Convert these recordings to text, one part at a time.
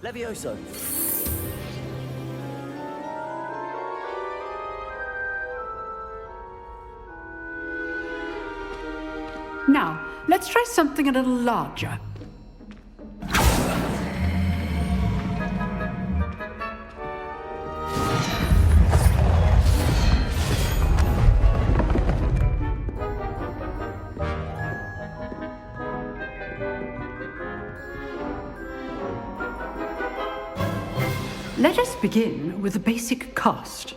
Levioso. Now, let's try something a little larger. Let us begin with the basic cast.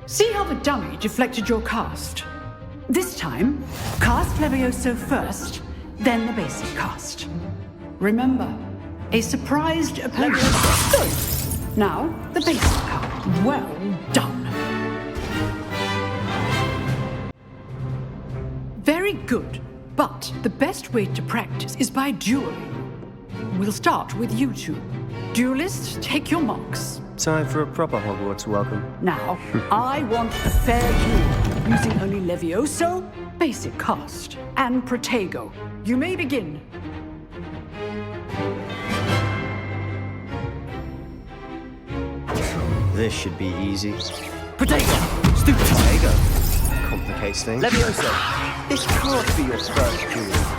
See how the dummy deflected your cast? This time, cast Levioso first, then the basic cast. Remember, a surprised opponent. Good. Now, the basic cast. Well done. Very good, but the best way to practice is by dueling. We'll start with you two. Duelists, take your marks. Time for a proper Hogwarts welcome. Now, I want a fair duel, using only Levioso, basic cast, and Protego. You may begin. This should be easy. Protego. Stupid Protego. Complicates things. Levioso. This can't be your first duel.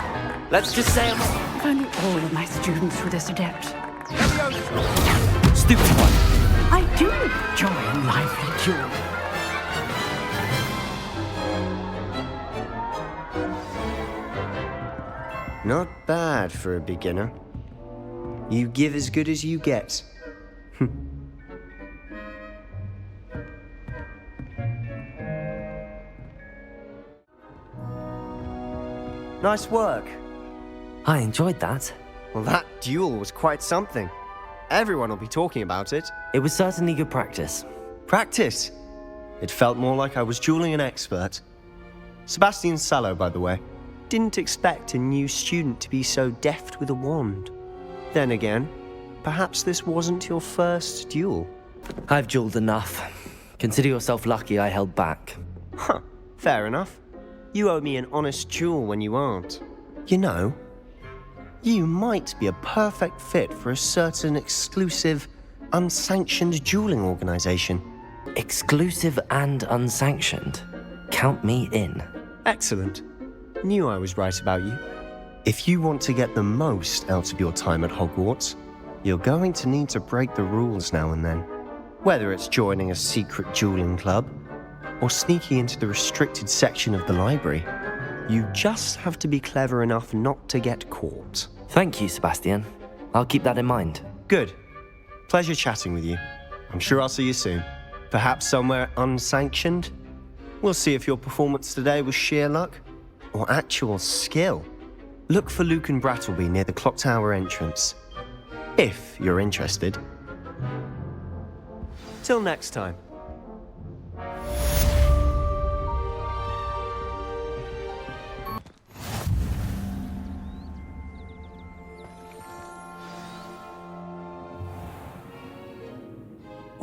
Let's just say If only all of my students were this adept. Levioso. Stupid one. I do enjoy a lively duel. Not bad for a beginner. You give as good as you get. Nice work. I enjoyed that. Well, that duel was quite something. Everyone will be talking about it. It was certainly good practice. Practice? It felt more like I was dueling an expert. Sebastian Sallow, by the way. Didn't expect a new student to be so deft with a wand. Then again, perhaps this wasn't your first duel. I've dueled enough. Consider yourself lucky I held back. Huh, fair enough. You owe me an honest duel when you aren't. You know, you might be a perfect fit for a certain exclusive, unsanctioned dueling organization. Exclusive and unsanctioned. Count me in. Excellent. Knew I was right about you. If you want to get the most out of your time at Hogwarts, you're going to need to break the rules now and then. Whether it's joining a secret dueling club, or sneaking into the restricted section of the library, you just have to be clever enough not to get caught. Thank you, Sebastian. I'll keep that in mind. Good. Pleasure chatting with you. I'm sure I'll see you soon. Perhaps somewhere unsanctioned? We'll see if your performance today was sheer luck or actual skill. Look for Luke and Brattleby near the clock tower entrance, if you're interested. Till next time.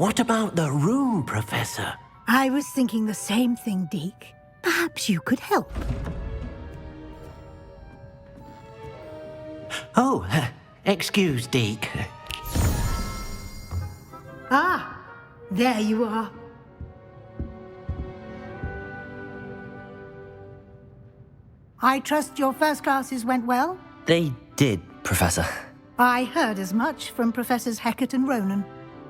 What about the room, Professor? I was thinking the same thing, Deke. Perhaps you could help. Oh, excuse, Deke. Ah, there you are. I trust your first classes went well? They did, Professor. I heard as much from Professors Hecat and Ronan.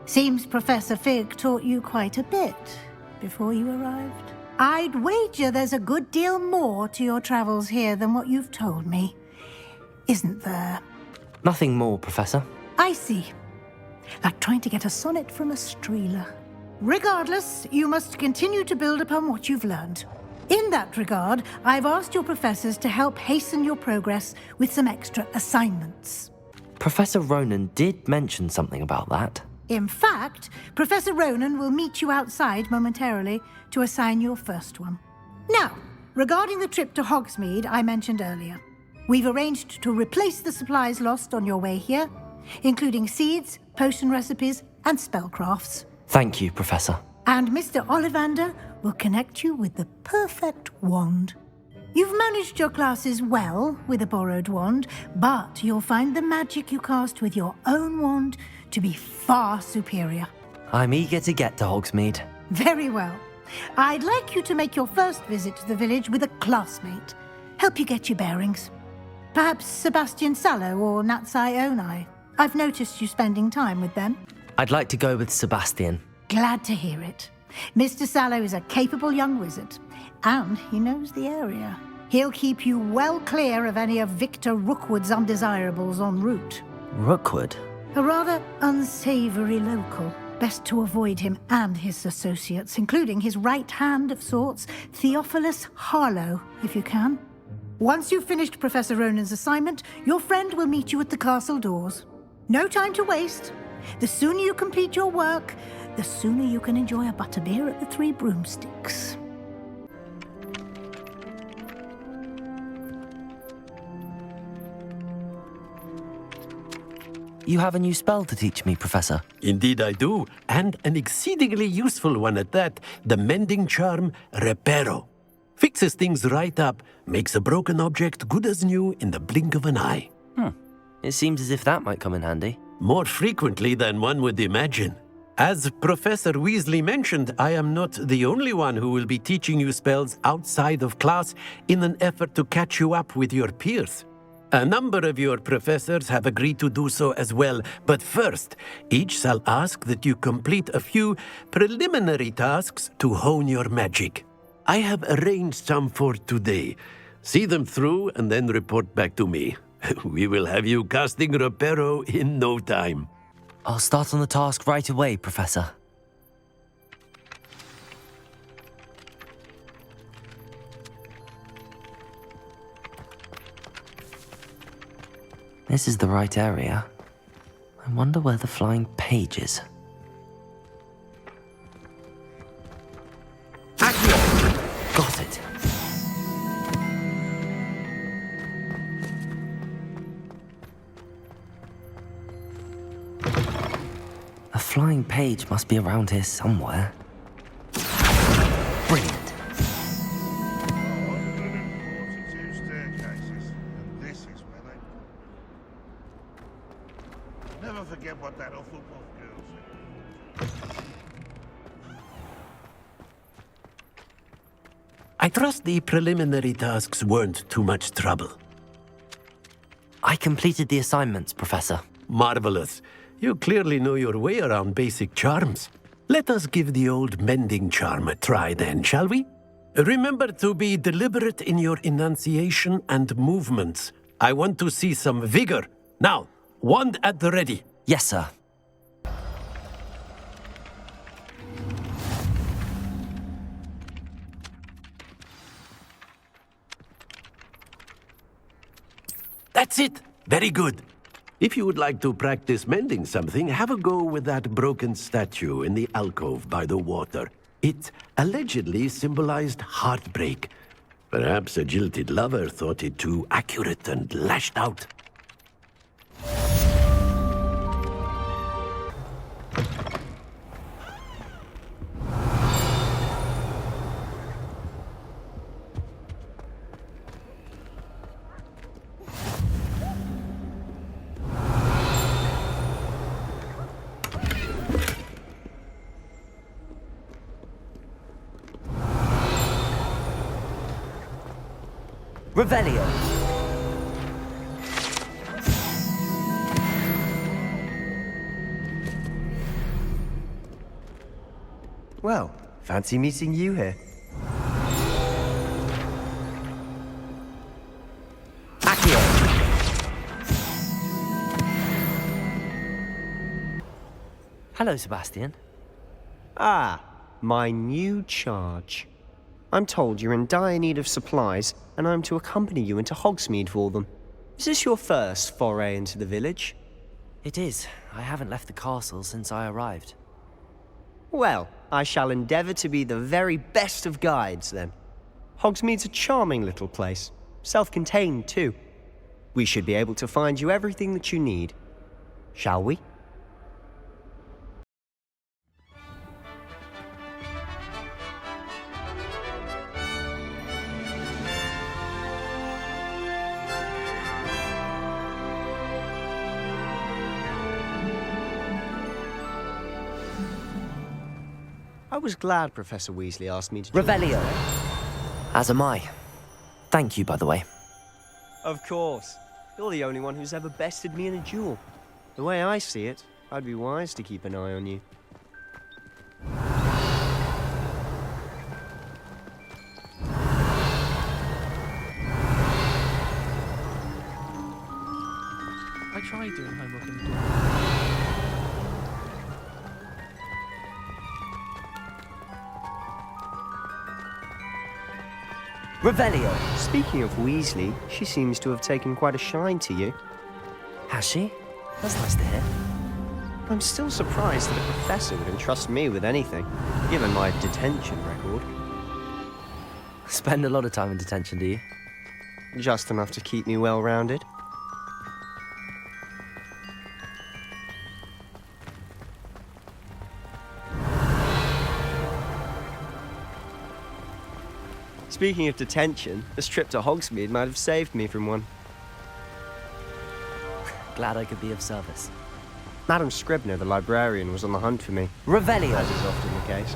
Seems Professor Fig taught you quite a bit before you arrived. I'd wager there's a good deal more to your travels here than what you've told me. Isn't there? Nothing more, Professor. I see. Like trying to get a sonnet from a streeler. Regardless, you must continue to build upon what you've learned. In that regard, I've asked your professors to help hasten your progress with some extra assignments. Professor Ronan did mention something about that. In fact, Professor Ronan will meet you outside momentarily to assign your first one. Now, regarding the trip to Hogsmeade I mentioned earlier, we've arranged to replace the supplies lost on your way here, including seeds, potion recipes, and spellcrafts. Thank you, Professor. And Mr. Ollivander will connect you with the perfect wand. You've managed your classes well with a borrowed wand, but you'll find the magic you cast with your own wand to be far superior. I'm eager to get to Hogsmeade. Very well. I'd like you to make your first visit to the village with a classmate. Help you get your bearings. Perhaps Sebastian Sallow or Natsai Onai. I've noticed you spending time with them. I'd like to go with Sebastian. Glad to hear it. Mr. Sallow is a capable young wizard, and he knows the area. He'll keep you well clear of any of Victor Rookwood's undesirables en route. Rookwood? A rather unsavory local. Best to avoid him and his associates, including his right hand of sorts, Theophilus Harlow, if you can. Once you've finished Professor Ronan's assignment, your friend will meet you at the castle doors. No time to waste. The sooner you complete your work, the sooner you can enjoy a butterbeer at the Three Broomsticks. You have a new spell to teach me, Professor. Indeed I do, and an exceedingly useful one at that. The mending charm, Reparo. Fixes things right up, makes a broken object good as new in the blink of an eye. It seems as if that might come in handy. More frequently than one would imagine. As Professor Weasley mentioned, I am not the only one who will be teaching you spells outside of class in an effort to catch you up with your peers. A number of your professors have agreed to do so as well, but first, each shall ask that you complete a few preliminary tasks to hone your magic. I have arranged some for today. See them through and then report back to me. We will have you casting Reparo in no time. I'll start on the task right away, Professor. This is the right area. I wonder where the flying page is. Accio! Got it. A flying page must be around here somewhere. Brilliant. Never forget what that awful girl said. I trust the preliminary tasks weren't too much trouble. I completed the assignments, Professor. Marvelous. You clearly know your way around basic charms. Let us give the old mending charm a try then, shall we? Remember to be deliberate in your enunciation and movements. I want to see some vigor. Now, wand at the ready. Yes, sir. That's it. Very good. If you would like to practice mending something, have a go with that broken statue in the alcove by the water. It allegedly symbolized heartbreak. Perhaps a jilted lover thought it too accurate and lashed out. Revelio. Well, fancy meeting you here. Accio. Hello, Sebastian. Ah, my new charge. I'm told you're in dire need of supplies, and I'm to accompany you into Hogsmeade for them. Is this your first foray into the village? It is. I haven't left the castle since I arrived. Well, I shall endeavour to be the very best of guides, then. Hogsmeade's a charming little place. Self-contained, too. We should be able to find you everything that you need. Shall we? was glad Professor Weasley asked me to join Revelio. today. As am I. Thank you, by the way. Of course. You're the only one who's ever bested me in a duel. The way I see it, I'd be wise to keep an eye on you. I tried doing homework in the dorm. Revelio. Speaking of Weasley, she seems to have taken quite a shine to you. Has she? That's nice to hear. I'm still surprised that a professor would entrust me with anything, given my detention record. Spend a lot of time in detention, do you? Just enough to keep me well-rounded. Speaking of detention, this trip to Hogsmeade might have saved me from one. Glad I could be of service. Madam Scribner, the librarian, was on the hunt for me, Revelio. as is often the case.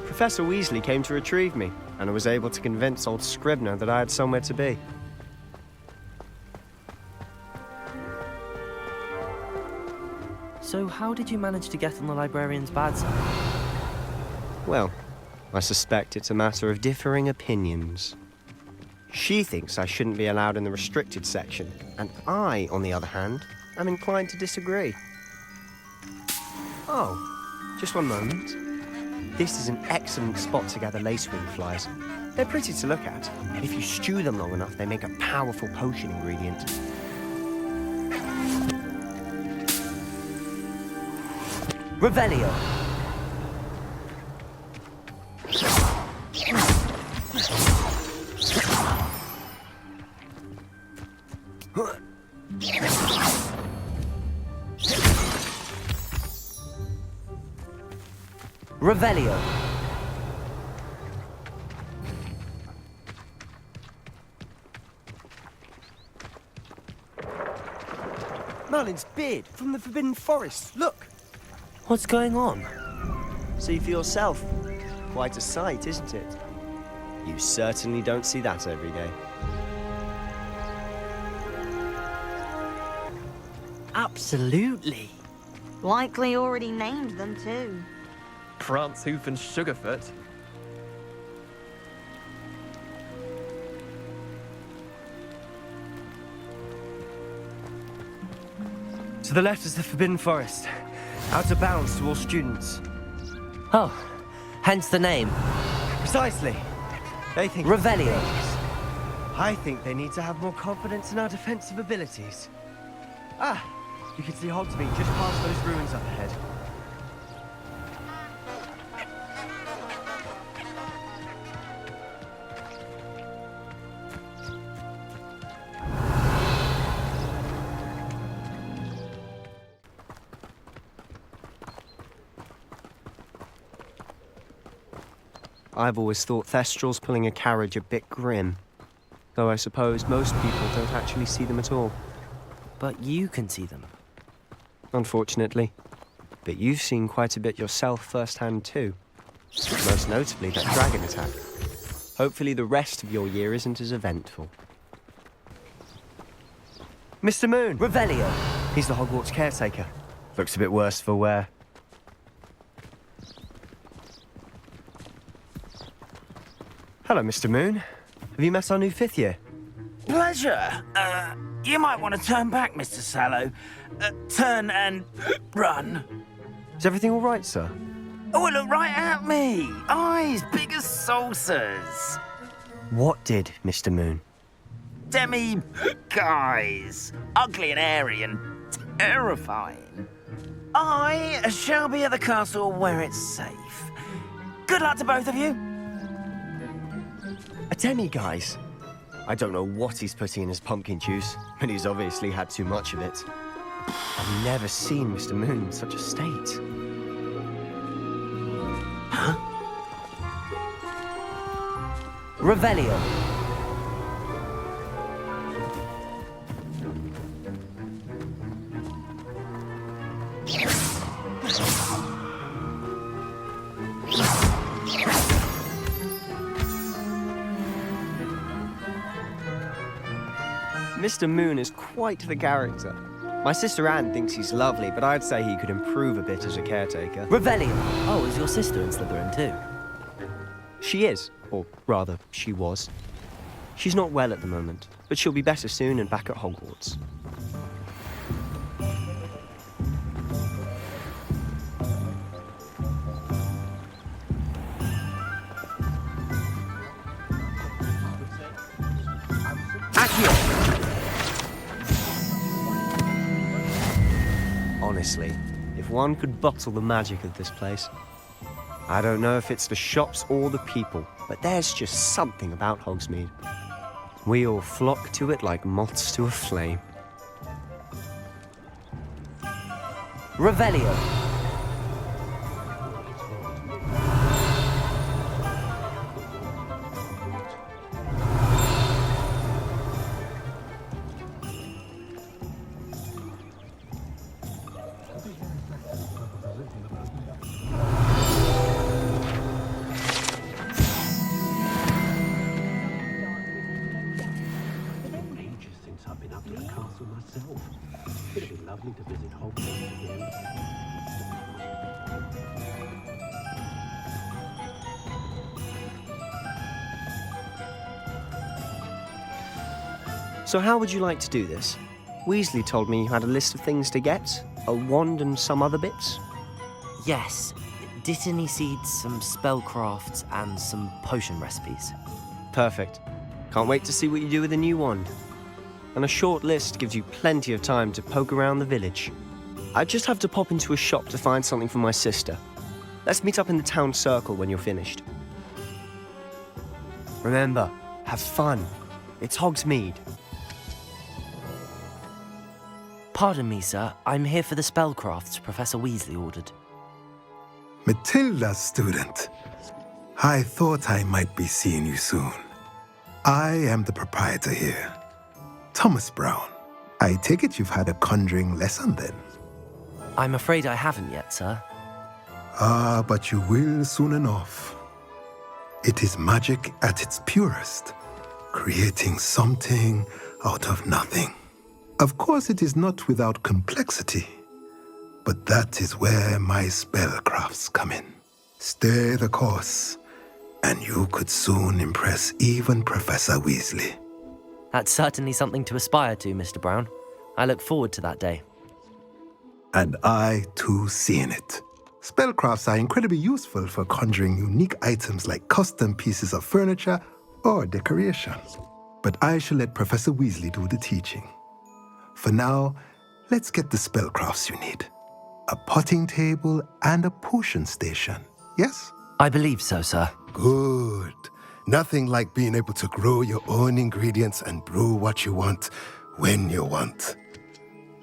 Professor Weasley came to retrieve me, and I was able to convince old Scribner that I had somewhere to be. So how did you manage to get on the librarian's bad side? Well, I suspect it's a matter of differing opinions. She thinks I shouldn't be allowed in the restricted section, and I, on the other hand, am inclined to disagree. Oh, just one moment. This is an excellent spot to gather lacewing flies. They're pretty to look at, and if you stew them long enough, they make a powerful potion ingredient. Revelio. Revelio. Merlin's beard from the Forbidden Forest, look! What's going on? See for yourself. Quite a sight, isn't it? You certainly don't see that every day. Absolutely. Likely already named them too. Prance, Hoof, and Sugarfoot. To the left is the Forbidden Forest. Out of bounds to all students. Oh, hence the name. Precisely. They think... Revelio. I think they need to have more confidence in our defensive abilities. Ah, you can see Hogsmeade just past those ruins up ahead. I've always thought Thestrals pulling a carriage a bit grim. Though I suppose most people don't actually see them at all. But you can see them. Unfortunately. But you've seen quite a bit yourself firsthand too. Most notably that dragon attack. Hopefully the rest of your year isn't as eventful. Mr. Moon! Revelio. He's the Hogwarts caretaker. Looks a bit worse for wear. Hello, Mr. Moon. Have you met our new fifth year? Pleasure. You might want to turn back, Mr. Sallow. Turn and run. Is everything all right, sir? Oh, look right at me. Eyes big as saucers. What did, Mr. Moon? Guys. Ugly and airy and terrifying. I shall be at the castle where it's safe. Good luck to both of you. A demi-guise? I don't know what he's putting in his pumpkin juice, but he's obviously had too much of it. I've never seen Mr. Moon in such a state. Revelio. Mr. Moon is quite the character. My sister Anne thinks he's lovely, but I'd say he could improve a bit as a caretaker. Revelio. Oh, is your sister in Slytherin too? She is, or rather, she was. She's not well at the moment, but she'll be better soon and back at Hogwarts. Honestly, if one could bottle the magic of this place. I don't know if it's the shops or the people, but there's just something about Hogsmeade. We all flock to it like moths to a flame. Revelio. So how would you like to do this? Weasley told me you had a list of things to get, a wand and some other bits. Yes. Dittany seeds, some spellcrafts, and some potion recipes. Perfect. Can't wait to see what you do with the new wand. And a short list gives you plenty of time to poke around the village. I just have to pop into a shop to find something for my sister. Let's meet up in the town circle when you're finished. Remember, have fun. It's Hogsmeade. Pardon me, sir. I'm here for the spellcrafts Professor Weasley ordered. Matilda's student. I thought I might be seeing you soon. I am the proprietor here, Thomas Brown. I take it you've had a conjuring lesson then? I'm afraid I haven't yet, sir. Ah, but you will soon enough. It is magic at its purest, creating something out of nothing. Of course, it is not without complexity, but that is where my spellcrafts come in. Stay the course, and you could soon impress even Professor Weasley. That's certainly something to aspire to, Mr. Brown. I look forward to that day. And I, too, seeing it. Spellcrafts are incredibly useful for conjuring unique items like custom pieces of furniture or decoration. But I shall let Professor Weasley do the teaching. For now, let's get the spellcrafts you need. A potting table and a potion station, yes? I believe so, sir. Good. Nothing like being able to grow your own ingredients and brew what you want when you want.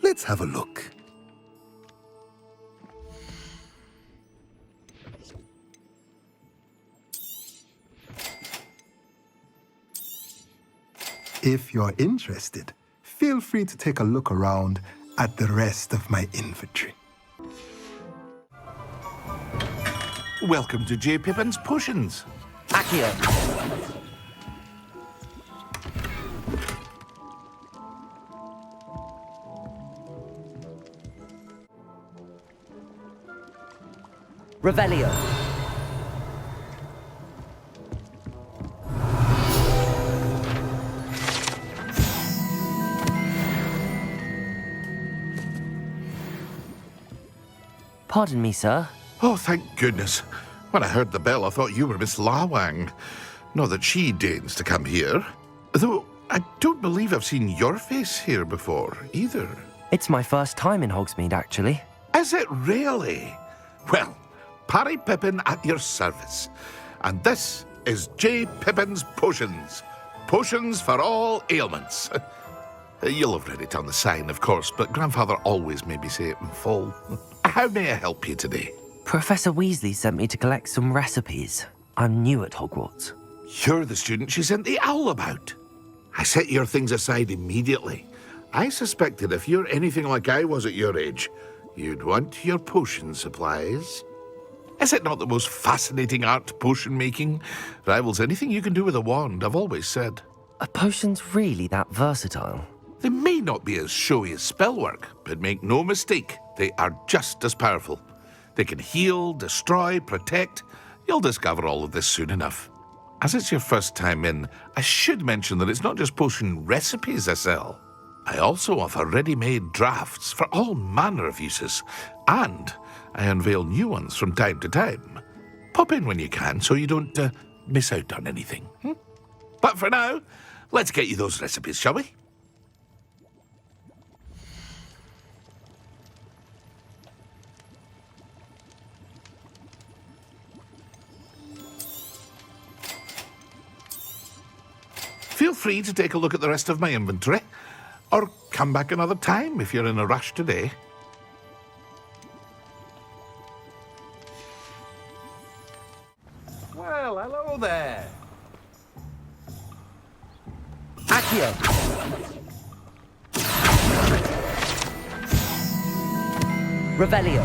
Let's have a look. If you're interested, feel free to take a look around at the rest of my inventory. Welcome to J. Pippin's Potions. Accio. Revelio. Pardon me, sir. Oh, thank goodness. When I heard the bell, I thought you were Miss Lawang. Not that she deigns to come here. Though I don't believe I've seen your face here before, either. It's my first time in Hogsmeade, actually. Is it really? Well, Parry Pippin at your service. And this is J. Pippin's Potions. Potions for all ailments. You'll have read it on the sign, of course, but Grandfather always made me say it in full. How may I help you today? Professor Weasley sent me to collect some recipes. I'm new at Hogwarts. You're the student she sent the owl about. I set your things aside immediately. I suspected if you're anything like I was at your age, you'd want your potion supplies. Is it not the most fascinating art, potion making? Rivals anything you can do with a wand, I've always said. Are potions really that versatile? They may not be as showy as spellwork, but make no mistake, they are just as powerful. They can heal, destroy, protect. You'll discover all of this soon enough. As it's your first time in, I should mention that it's not just potion recipes I sell. I also offer ready-made drafts for all manner of uses, and I unveil new ones from time to time. Pop in when you can so you don't miss out on anything. But for now, let's get you those recipes, shall we? Feel free to take a look at the rest of my inventory, or come back another time if you're in a rush today. Well, hello there. Accio! Revelio!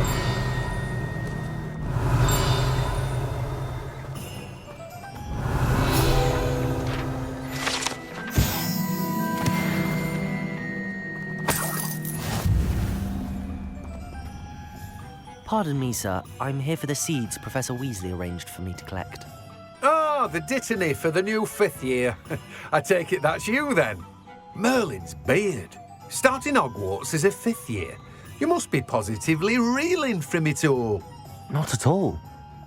Pardon me, sir. I'm here for the seeds Professor Weasley arranged for me to collect. Oh, the dittany for the new 5th year. I take it that's you, then. Merlin's beard. Starting Hogwarts as a 5th year. You must be positively reeling from it all. Not at all.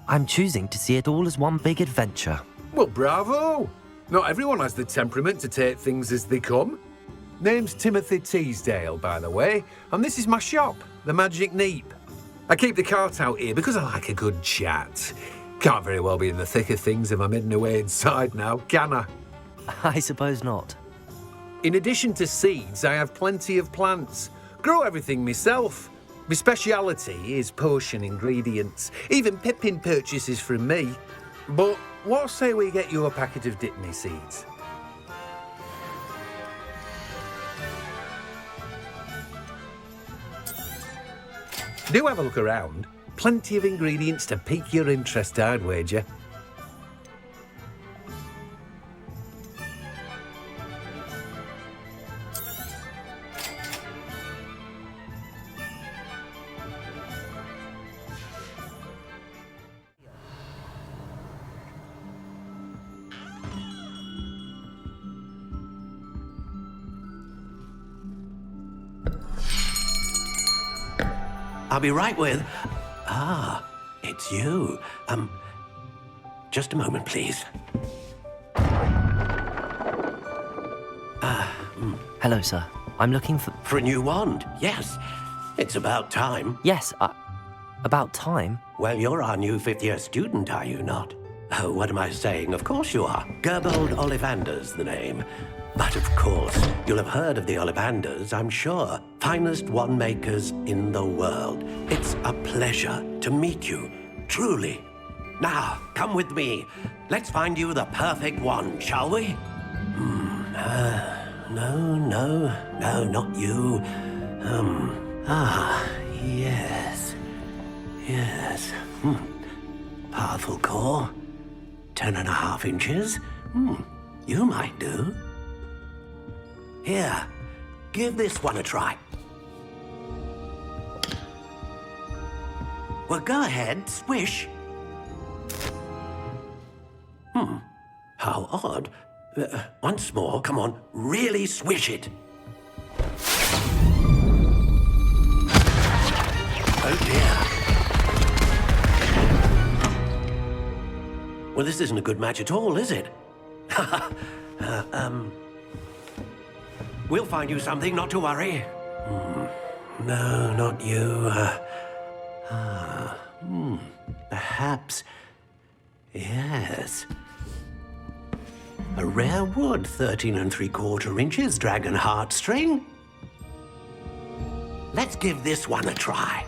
I'm choosing to see it all as one big adventure. Well, bravo. Not everyone has the temperament to take things as they come. Name's Timothy Teasdale, by the way, and this is my shop, the Magic Neep. I keep the cart out here because I like a good chat. Can't very well be in the thick of things if I'm hidden away inside now, can I? I suppose not. In addition to seeds, I have plenty of plants. Grow everything myself. My speciality is potion ingredients. Even Pippin purchases from me. But what say we get you a packet of Dittany seeds? Do have a look around. Plenty of ingredients to pique your interest, I'd wager. I'll be right with... Ah, it's you. Just a moment, please. Hello, sir. I'm looking for... For a new wand, yes. It's about time. Yes, about time. Well, you're our new 5th year student, are you not? Oh, what am I saying? Of course you are. Gerbold Ollivander's the name. But of course, you'll have heard of the Ollivanders, I'm sure. Finest wand makers in the world. It's a pleasure to meet you, truly. Now, come with me. Let's find you the perfect wand, shall we? No, not you. Yes. Powerful core. 10.5 inches. You might do. Here, give this one a try. Well, go ahead, swish. How odd. Once more, come on, really swish it. Oh dear. Well, this isn't a good match at all, is it? We'll find you something, not to worry. No, not you. Perhaps. Yes. A rare wood, 13 3/4 inches, dragon heartstring. Let's give this one a try.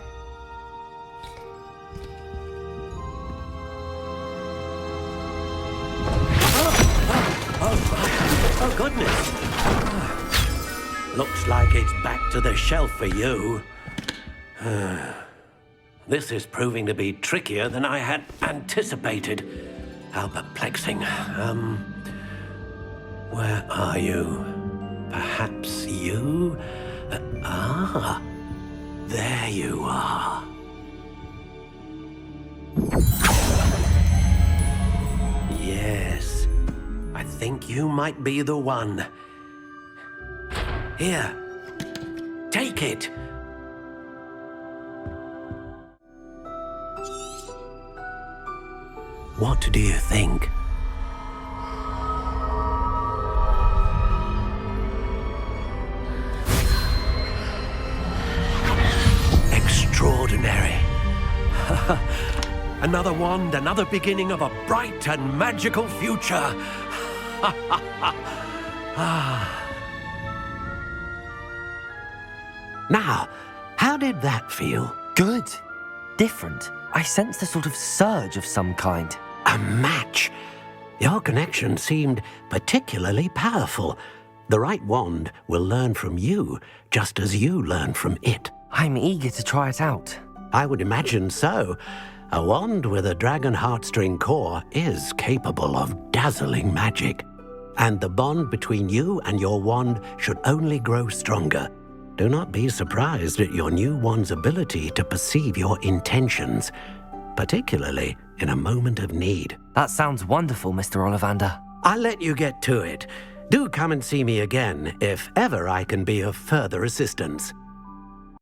Oh, goodness. Looks like it's back to the shelf for you. This is proving to be trickier than I had anticipated. How perplexing. Where are you? Perhaps you? There you are. Yes, I think you might be the one. Here, take it. What do you think? Extraordinary. Another wand, another beginning of a bright and magical future. Now, how did that feel? Good. Different. I sensed a sort of surge of some kind. A match. Your connection seemed particularly powerful. The right wand will learn from you, just as you learn from it. I'm eager to try it out. I would imagine so. A wand with a dragon heartstring core is capable of dazzling magic. And the bond between you and your wand should only grow stronger. Do not be surprised at your new wand's ability to perceive your intentions, particularly in a moment of need. That sounds wonderful, Mr. Ollivander. I'll let you get to it. Do come and see me again if ever I can be of further assistance.